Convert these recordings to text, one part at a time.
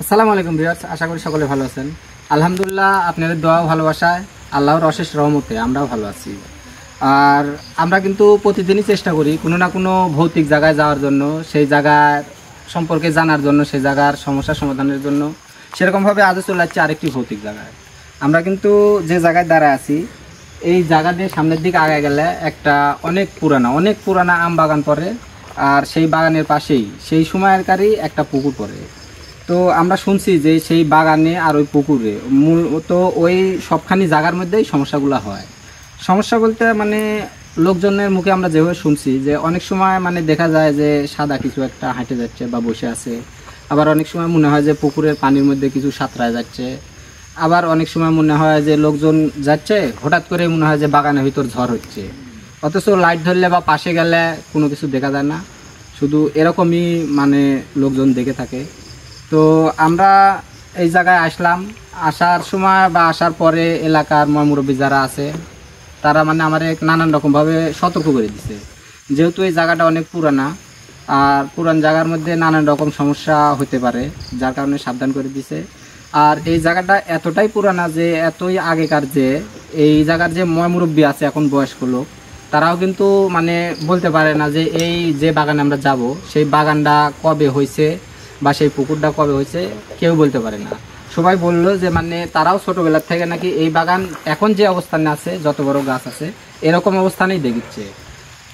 আসসালামু আলাইকুম ভিউয়ার্স, আশা করি সকলে ভালো আছেন। আলহামদুলিল্লাহ, আপনাদের দোয়া ও ভালোবাসায় আল্লাহর অশেষ রহমতে আমরাও ভালো আছি। আর আমরা কিন্তু প্রতিদিনই চেষ্টা করি কোনো না কোনো ভৌতিক জায়গায় যাওয়ার জন্য, সেই জায়গার সম্পর্কে জানার জন্য, সেই জায়গার সমস্যা সমাধানের জন্য। সেরকমভাবে আজও চলে যাচ্ছে আরেকটি ভৌতিক জায়গায়। আমরা কিন্তু যে জায়গায় দাঁড়ায় আছি, এই জায়গা দিয়ে সামনের দিকে আগায় গেলে একটা অনেক পুরানা আম বাগান পড়ে। আর সেই বাগানের পাশেই সেই সময়কারই একটা পুকুর পড়ে। তো আমরা শুনছি যে সেই বাগানে আর ওই পুকুরে মূলত ওই সবখানি জায়গার মধ্যেই সমস্যাগুলো হয়। সমস্যা বলতে মানে লোকজনের মুখে আমরা যেভাবে শুনছি যে অনেক সময় মানে দেখা যায় যে সাদা কিছু একটা হাঁটে যাচ্ছে বা বসে আছে। আবার অনেক সময় মনে হয় যে পুকুরের পানির মধ্যে কিছু সাঁতরায় যাচ্ছে। আবার অনেক সময় মনে হয় যে লোকজন যাচ্ছে, হঠাৎ করে মনে হয় যে বাগানের ভিতর ঝড় হচ্ছে। অথচ লাইট ধরলে বা পাশে গেলে কোনো কিছু দেখা যায় না, শুধু এরকমই মানে লোকজন দেখে থাকে। তো আমরা এই জায়গায় আসলাম, আসার সময় বা আসার পরে এলাকার মুরব্বী যারা আছে তারা মানে আমার নানান রকমভাবে সতর্ক করে দিছে। যেহেতু এই জায়গাটা অনেক পুরানা, আর পুরান জায়গার মধ্যে নানান রকম সমস্যা হতে পারে, যার কারণে সাবধান করে দিছে। আর এই জায়গাটা এতটাই পুরানা যে এতই আগেকার যে এই জায়গার যে মুরব্বী আছে এখন বয়স্ক লোক, তারাও কিন্তু মানে বলতে পারে না যে এই যে বাগানে আমরা যাব সেই বাগানটা কবে হয়েছে বা সেই পুকুরটা কবে হয়েছে, কেউ বলতে পারে না। সবাই বললো যে মানে তারাও ছোটোবেলার থেকে নাকি এই বাগান এখন যে অবস্থানে আছে, যত বড় গাছ আছে এরকম অবস্থানেই দেখিচ্ছে।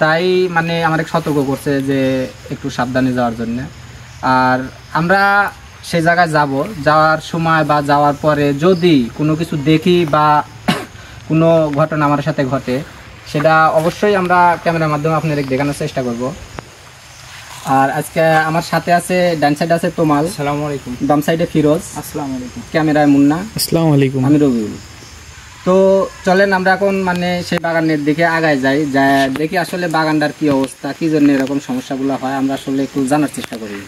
তাই মানে আমার সতর্ক করছে যে একটু সাবধানে যাওয়ার জন্য। আর আমরা সেই জায়গায় যাওয়ার সময় বা যাওয়ার পরে যদি কোনো কিছু দেখি বা কোনো ঘটনা আমার সাথে ঘটে, সেটা অবশ্যই আমরা ক্যামেরার মাধ্যমে আপনাদের দেখানোর চেষ্টা করব। আর আজকে আমার সাথে আছে, ডান সাইডে আছে তোমাল, আসসালামু আলাইকুম, বাম সাইডে ফিরোজ, আসসালামু আলাইকুম, ক্যামেরায় মুন্না, আসসালামু আলাইকুম, আমি রবিউল। তো চলেন আমরা এখন মানে সেই বাগানের দিকে আগায় যাই, যা দেখি আসলে বাগানটার কি অবস্থা, কি জন্য এরকম সমস্যাগুলো হয়, আমরা আসলে একটু জানার চেষ্টা করি।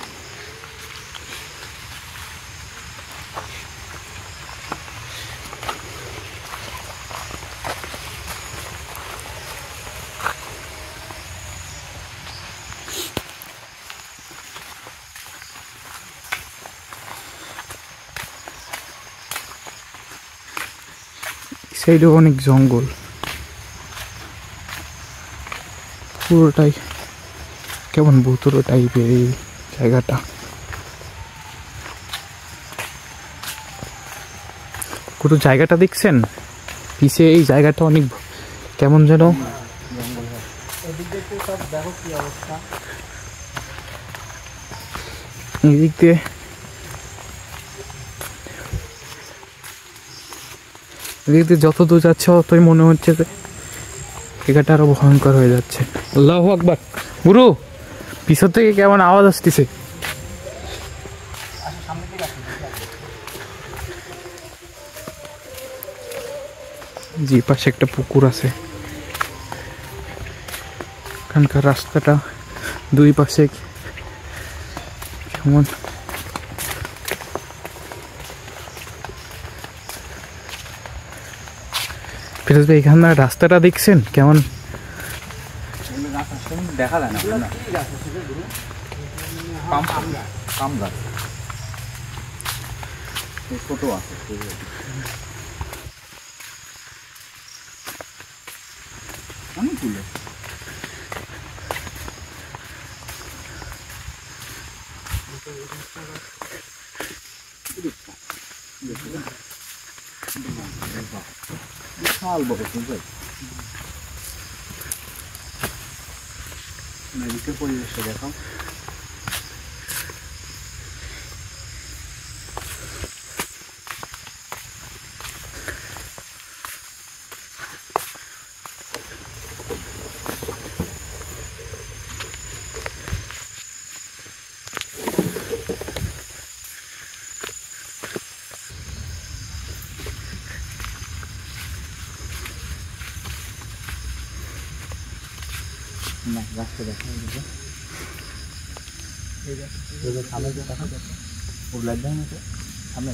সাইডে অনেক জঙ্গল, পুরোটাই কেমন ভুতুড়ো টাইপের এই জায়গাটা। পুরো জায়গাটা দেখছেন পিছে, এই জায়গাটা অনেক কেমন যেন এদিক দিয়ে যত দূর যাচ্ছে ততই মনে হচ্ছে যে জায়গাটা আরো ভয়ঙ্কর হয়ে যাচ্ছে। আল্লাহু আকবার। গুরু, পিছন থেকে কেমন আওয়াজ আসতেছে। জি, পাশে একটা পুকুর আছে। এখানকার রাস্তাটা দুই পাশে কেমন ফিরোজ ভাই, এখানকার রাস্তাটা দেখছেন কেমন? দেখা যায় না, পাম গাছ ছোট আছে। অনেকগুলো বিশাল বড় পরিবেশটা দেখো। না, গাছটা দেখা যাবে, সামনে দেখা যাচ্ছে ওর লাইট দেয় মতো সামনে।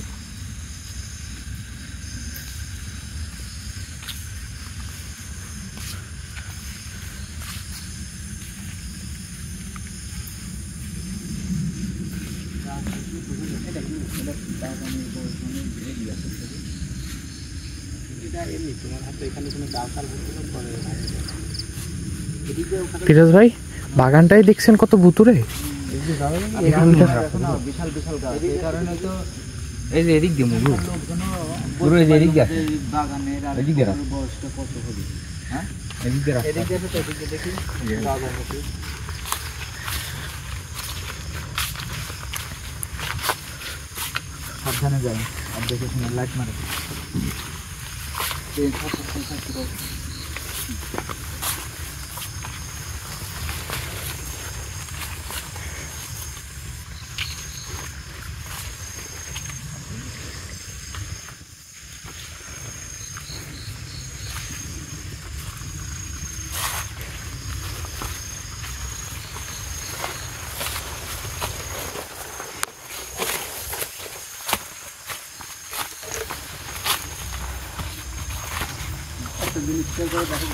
ফিরোজ ভাই বাগানটাই দেখছেন কত ভুতুরে। বিশাল বিশাল গাছ, এই কারণে তো এই যে এদিক দিয়ে মুরু পুরো এই যে এদিক দিয়ে আছে বাগানের, আর এদিক দিয়ে বয়সটা কত হবে? হ্যাঁ এদিক দিয়ে রাস্তা, এদিক দিয়ে আছে তো, এদিক দিয়ে দেখি বাগান আছে। সাবধানে যাই, আর দেখে শুনে লাইট মারে।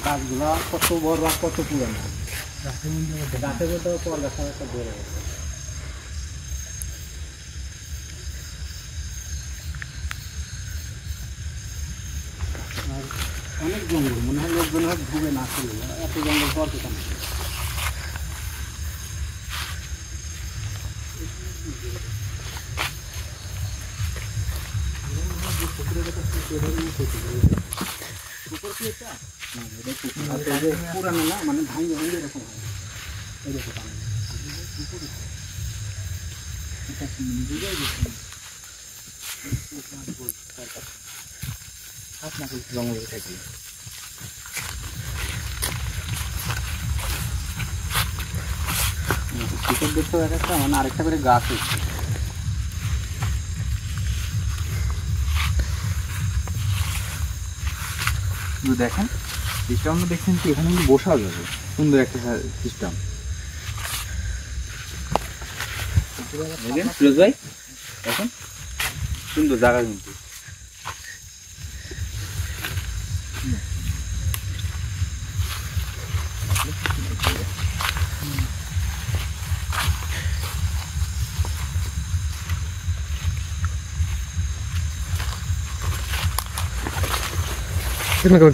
গাছগুলা কত বড় আর কত পুরানো, গাছের মধ্যে পর গাছ একটা বড় আর অনেক জঙ্গল, মনে হয় লোকজন হয়তো ঘুরে না করলে এত জঙ্গল পর কেন। পুরানো না, মানে ভাঙে ভাঙে এরকম হয়, এরকম জঙ্গলে থাকি। টিকিট দেখতে একটা মানে আরেকটা করে গাছ হচ্ছে। দেখেন সিস্টেমটা দেখছেন কি, এখানে কিন্তু বসা যাবে, সুন্দর একটা সিস্টেম। ফিরোজ ভাই দেখেন সুন্দর জায়গা কিন্তু।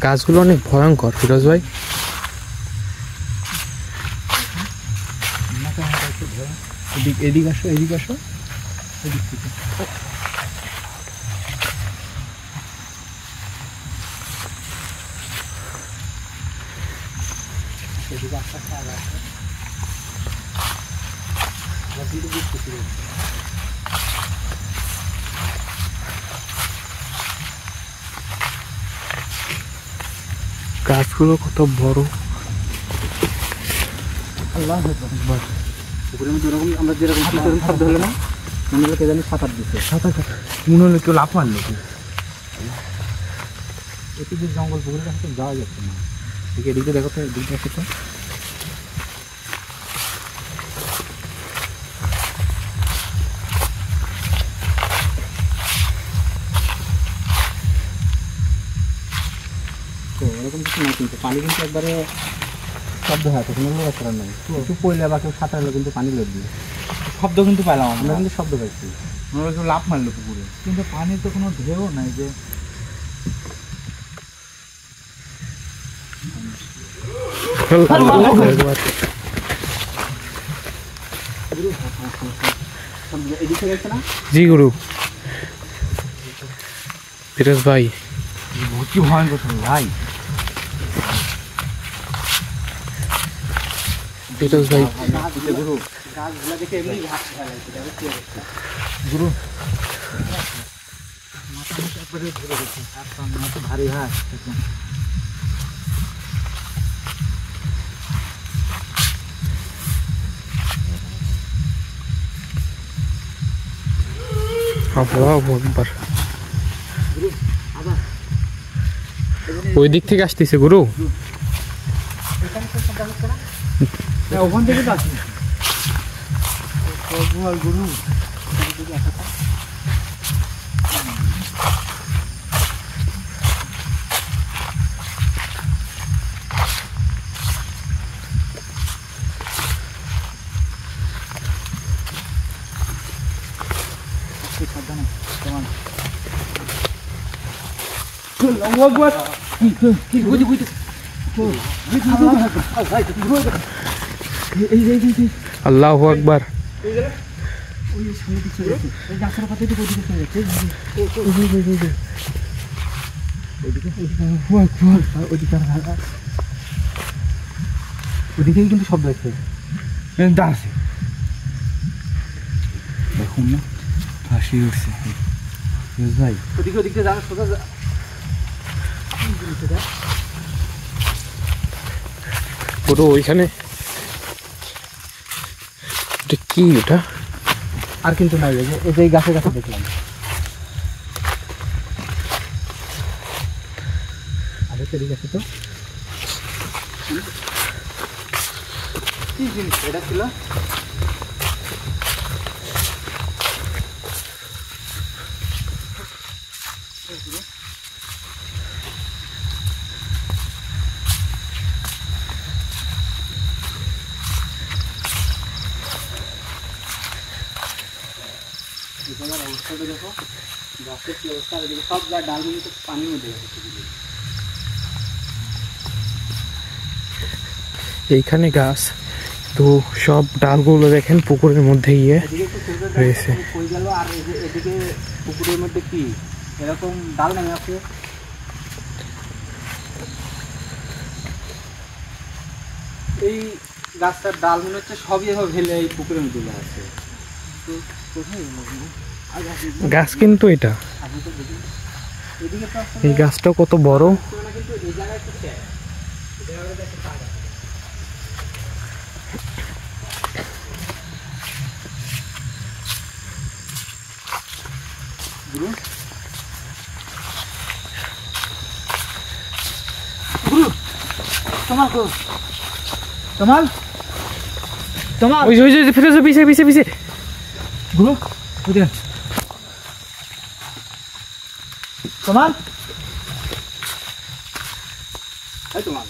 গাছগুলো অনেক ভয়ঙ্কর ফিরোজ ভাই। এদিক আসো, এদিক আসো, এদিক থেকে এদিকে একটা জায়গা আছে। গাছগুলো কত বড়। আল্লাহ আকবার। পুকুরের মধ্যে এরকম আমরা যেরকম শব্দ হলো না, মনে হলো কে জানি সাঁতার দিচ্ছে। সাঁতার মনে হলো কেউ লাফ মারলো। এটি যে জঙ্গল, পুকুরের কাছে তো যাওয়া যাচ্ছে না। এদিকে দেখো তো, এদিকে দেখো তো। তো এরকম কিছু না, কিন্তু পানি কিন্তু একবারে শব্দ হয়, তো কোনো লোক করার নাই। একটু পয়লা বা কেউ সাঁতারলে কিন্তু পানি লাগবে, শব্দ কিন্তু পেলাম আমরা কিন্তু শব্দ পাইছি। মনে হলো কেউ লাফ মারলো পুকুরে, কিন্তু পানির তো কোনো ঢেউ নাই যে। জি গুরু। ফিরোজ ভাই কি ভয়ঙ্কর ভাই। ফিরোজ ভাই গুরু গাছগুলা দেখে এমনি ঘাস গুরু মাথা একবারে ধরে গেছে, আর ভারী ঘাস। ওই দিক থেকে আসতেছে গুরু। ওখান থেকে তো আসছে গুরু। আল্লাহু আকবার। ওদিকে কিন্তু শব্দ হচ্ছে, দাঁড়াচ্ছে, দেখুন না ফাঁসি উঠছে ভাই। ওদিকে ওদিকে যাওয়ার সোজা পুরো ওইখানে কি ওটা? আর কিন্তু নাই, এই যে এই গাছে গাছে দেখলাম। আরে ঠিক আছে তো, কি জিনিস এটা ছিল? অবস্থাটা দেখো, গাছের কি অবস্থা, সব ডালগুলো তো পানির মধ্যে গেছে। এইখানে গাছ তো সব ডালগুলো দেখেন পুকুরের মধ্যে গিয়ে রয়েছে। আর এদিকে পুকুরের মধ্যে কি এরকম ডাল নেমে আছে। এই গাছটার ডাল মনে হচ্ছে সবই এভাবে ফেলে এই পুকুরের মধ্যে আছে। গাছ কিন্তু এটা, এই গাছটা কত বড়। পিছে পিছে গুরু তোমার তোমার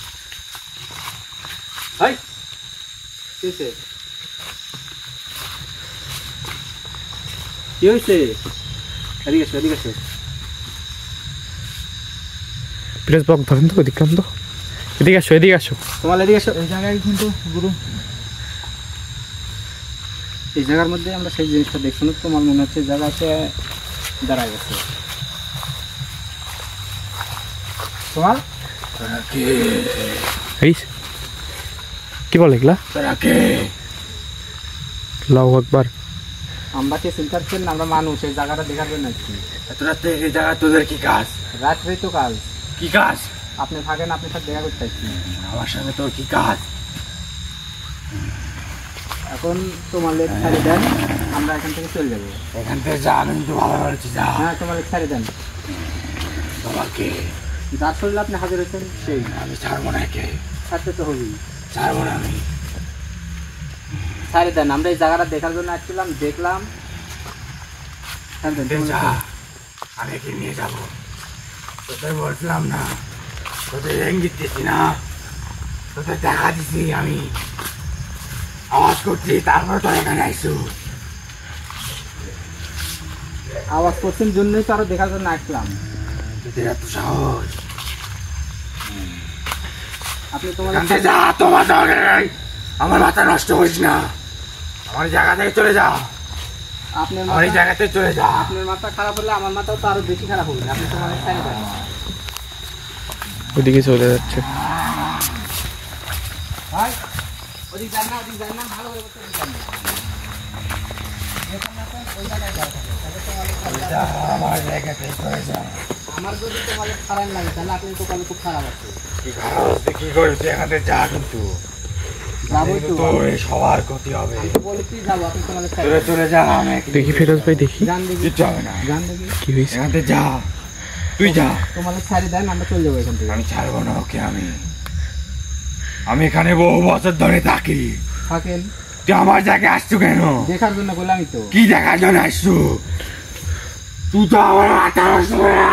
কি হয়েছে? এদিকে আসো, এদিকে আসো। প্লিজ ব্লক ধরেন তো, ওদিকে তো, এদিকে আসো, এদিকে আসো। তোমার এদিকে আসো। এই জায়গায় কিন্তু গুরু, এই জায়গার মধ্যে আমরা সেই জিনিসটা দেখছি না, তোমার মনে হচ্ছে জায়গাতে দাঁড়ায় গেছে। তোমার কি বলে এগুলা? আল্লাহু আকবার। আমরা কি চিন্তা করছেন? আমরা মানুষ, এই জায়গাটা দেখার জন্য আসছি। এত রাতে এই জায়গা তোদের কি কাজ? রাত্রে তো কাজ। কি কাজ? আপনি থাকেন, আপনার সাথে দেখা করতে আসছি। আমার সঙ্গে তোর কি কাজ? এখন তোমার লেট ছাড়ে দেন, আমরা এখান থেকে চলে যাবো। এখান থেকে যা, আমি কিন্তু ভালো বলেছি যা। হ্যাঁ, তোমার লেট ছাড়ে দেন। তোমাকে যার শরীরে আপনি হাজির হয়েছেন সেই। আমি ছাড়বো না, কে ছাড়তে তো হবেই। ছাড়বো না আমি। ছাড়ে দেন, আমরা এই জায়গাটা দেখার জন্য আসছিলাম, দেখলাম। যা, আমি কি নিয়ে যাবো? তোদের বলছিলাম না, তোদের ইঙ্গিত দিচ্ছি না, তোদের দেখা দিচ্ছি, আমি আওয়াজ করছি, তারপরে তোর এখানে আইসু। আওয়াজ করছেন জন্যই তো আরো দেখার জন্য আসলাম। তোদের এত সাহস? আপনি তোমার যা, তোমার দরকার নেই, আমার মাথা নষ্ট করিস না, আমার জায়গা থেকে চলে যা। আমার এই জায়গাতে চলে যা। আপনার মাথা খারাপ হলে আমার মাথাও তো আরো বেশি খারাপ হবে। আপনি তোমার ছাড়ে দেন। ওদিকে চলে যাচ্ছে। ভাই ওদিক যান না, ওদিক যান না, ভালো করে বলতে যান না। আমার জায়গাতে চলে যা। আমার যদি তোমার খারাপ লাগে তাহলে আপনি তো কালে খুব খারাপ আছে। কি খারাপ আছে? কি করিস? এখানে যা, কিন্তু যাবোই তো, তোর সবার ক্ষতি হবে। আমি তো বলেছি যাবো, আপনি তোমার চলে চলে যা। আমি দেখি ফিরোজ ভাই, দেখি যান, দেখি কিচ্ছু হবে না। যান, দেখি কি হয়েছে। এখান থেকে যা, তুই যা। তোমার ছাড়ে দেন, আমরা চলে যাবো এখান থেকে। আমি ছাড়বো না ওকে। আমি এখানে বহু বছর ধরে থাকি। থাকেন। তুই আমার জায়গায় আসছু কেন? দেখার জন্য বললামই তো। কি দেখার জন্য আসছু? তুই তো আমার মাথা নষ্ট করে না।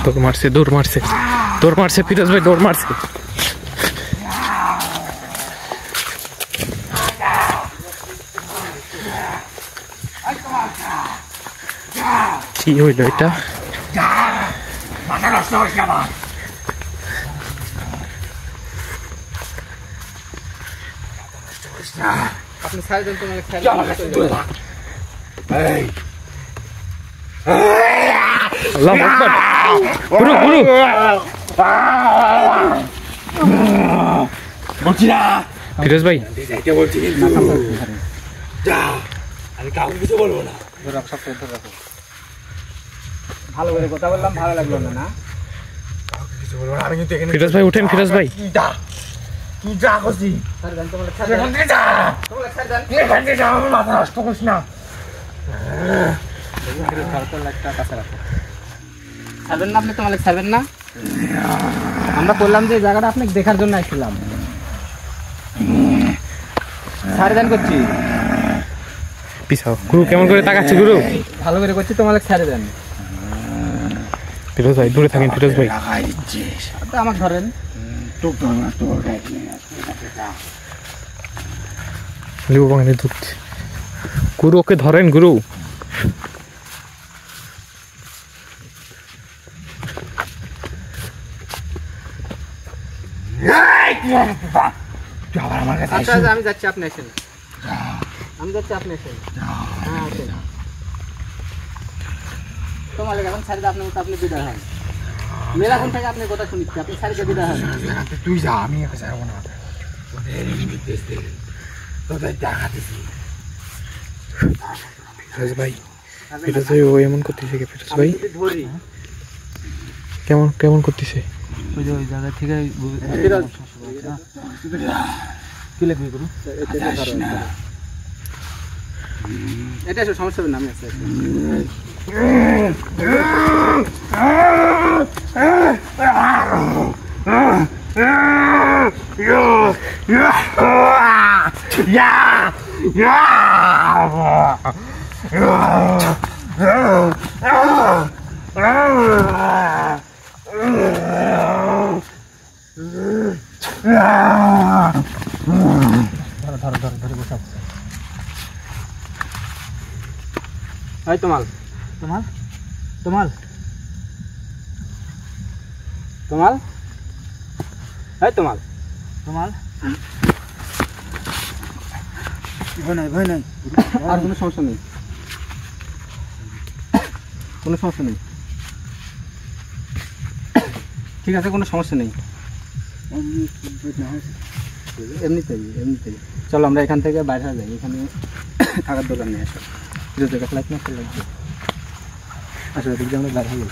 দৌড় মারছে, দৌড় মারছে, দৌড় মারছে ফিরোজ ভাই, দৌড় মারছে। কি হইলো এটা? যা, মাথা নষ্ট করিস না আমার। নষ্ট করিস না। আপনি ছাড় দেন তো মালিক, ছাড় যা, আমার কাছে দেন। দূরে থাক। এই। আল্লাহু আকবার। গুরু গুরু বলছি না, ফিরোজ ভাই, যাইতে বলছি কিন্তু। যা, আমি কাউকে কিছু বলবো না। ধরে রাখো, সব ধরে রাখো। ভালো করে কথা বললাম, ভালো লাগলো না না? কাউকে কিছু বলবো না, আমি কিন্তু এখানে। ফিরোজ ভাই উঠেন, ফিরোজ ভাই। তুই যা, তুই যা করছিস। ছাড় দেন তো মালিক, ছাড় তুই দেন। এখান থেকে যা। তোমার ছাড় দেন। তুই এখান থেকে যা, আমার মাথা নষ্ট করিস না। ছাড়বেন না আপনি তো মালিক, ছাড়বেন না? আমরা বললাম যে এই জায়গাটা আপনি দেখার জন্য আসছিলাম। ছাড় দেন করছি, পিছাও। গুরু কেমন করে তাকাচ্ছে গুরু? ভালো করে করছি তো মালিক, ছাড়ে দেন। ফিরোজ ভাই দূরে থাকেন, ফিরোজ ভাই। লাগাই দিচ্ছিস। আপনি আমাকে ধরেন। তোর তোর না, তোর গায়ে নিয়ে যা। লিবু বাগানে ঢুকছে। গুরু ওকে ধরেন গুরু। এই, তুই আবার আমার কাছে আচ্ছা আসিস। আমি যাচ্ছি, আপনি আসেন। আমি যাচ্ছি, আপনি আসেন। হ্যাঁ আসেন। তো মালিক এখন ছাড়ি দিয়ে আপনার মতো আপনি বিদায় হন। মেলাখন থেকে আপনি কথা শুনিচ্ছি, আপনি ছাড়ি দিয়ে বিদায় হন। তুই যা, আমি একা যাবো না। তোদের ইঙ্গিত দিচ্ছি, তোদের দেখা দিচ্ছি। ফিরোজ ভাই, ফিরোজ ভাই ও এমন করতেছে কি? ফিরোজ ভাই আমি যদি ধরি কেমন কেমন করতেছে? ওই যে ওই জায়গা থেকে ফিরোজ কি লাগবে গুরু? এটা এসো, সমস্যা হবে না, আমি আছি। এই তোমাল, তোমাল, তোমাল, তোমাল, এই তোমাল, তোমাল। ভয় নাই, ভয় নাই, আর কোনো সমস্যা নেই, কোনো সমস্যা নেই, ঠিক আছে, কোনো সমস্যা নেই। এমনিতেই এমনিতেই চলো আমরা এখান থেকে বাইরে যাই, এখানে থাকার দোকান নেই। আসো ফিরোজ দেখা লাগবে না, লাগবে আসলে এদিক দিয়ে আমরা বাইরে যাই।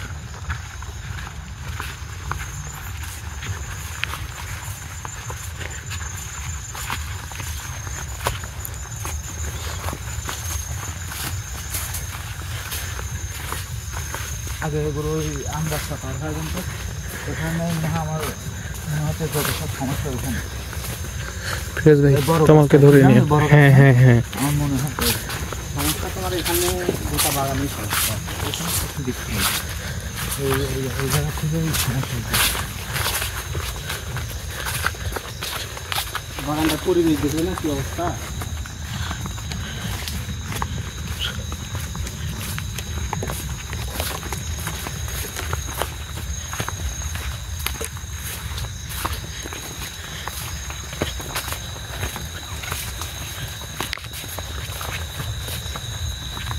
আগে গুরু আমরা পার হয় কিন্তু এখানে আমার মনে হচ্ছে যত সব সমস্যা ওখানে ফিরোজ ভাই তোমাকে ধরে নিয়ে। হ্যাঁ হ্যাঁ হ্যাঁ, আমার মনে হয় সমস্যা তোমার এখানে গোটা বাগানই সমস্যা, এখানে কিছু দেখতে নেই, এই জায়গা থেকে সমস্যা হচ্ছে। বাগানটা পরিবেশ দেখবে না কি অবস্থা।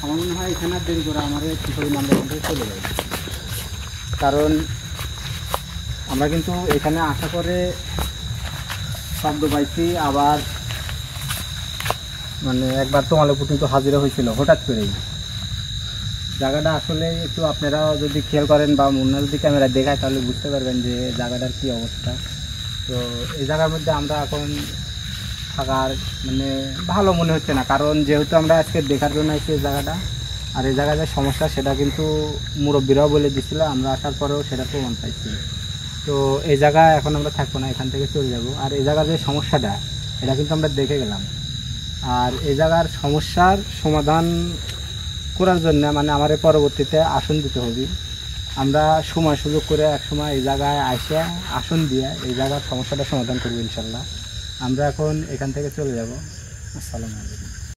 আমার মনে হয় এখানে আর দেরি করে আমাদের কিশোরী আমরা এখান থেকে চলে যাই, কারণ আমরা কিন্তু এখানে আশা করে শব্দ পাইছি, আবার মানে একবার তো আলো পর্যন্ত হাজিরা হয়েছিল হঠাৎ করেই। জায়গাটা আসলে একটু আপনারা যদি খেয়াল করেন বা মুন্না যদি ক্যামেরা দেখায় তাহলে বুঝতে পারবেন যে জায়গাটার কী অবস্থা। তো এই জায়গার মধ্যে আমরা এখন থাকার মানে ভালো মনে হচ্ছে না, কারণ যেহেতু আমরা আজকে দেখার জন্য এসেছি এই জায়গাটা, আর এই জায়গায় যে সমস্যা সেটা কিন্তু মুরব্বীরাও বলে দিচ্ছিল, আমরা আসার পরেও সেটা প্রমাণ পাইছি। তো এই জায়গায় এখন আমরা থাকবো না, এখান থেকে চলে যাব। আর এই জায়গার যে সমস্যাটা এটা কিন্তু আমরা দেখে গেলাম, আর এই জায়গার সমস্যার সমাধান করার জন্য মানে আমার পরবর্তীতে আসন দিতে হবে। আমরা সময় সুযোগ করে এক সময় এই জায়গায় আসে আসন দিয়ে এই জায়গার সমস্যাটা সমাধান করবো ইনশাল্লাহ। আমরা এখন এখান থেকে চলে যাব। আসসালামু আলাইকুম।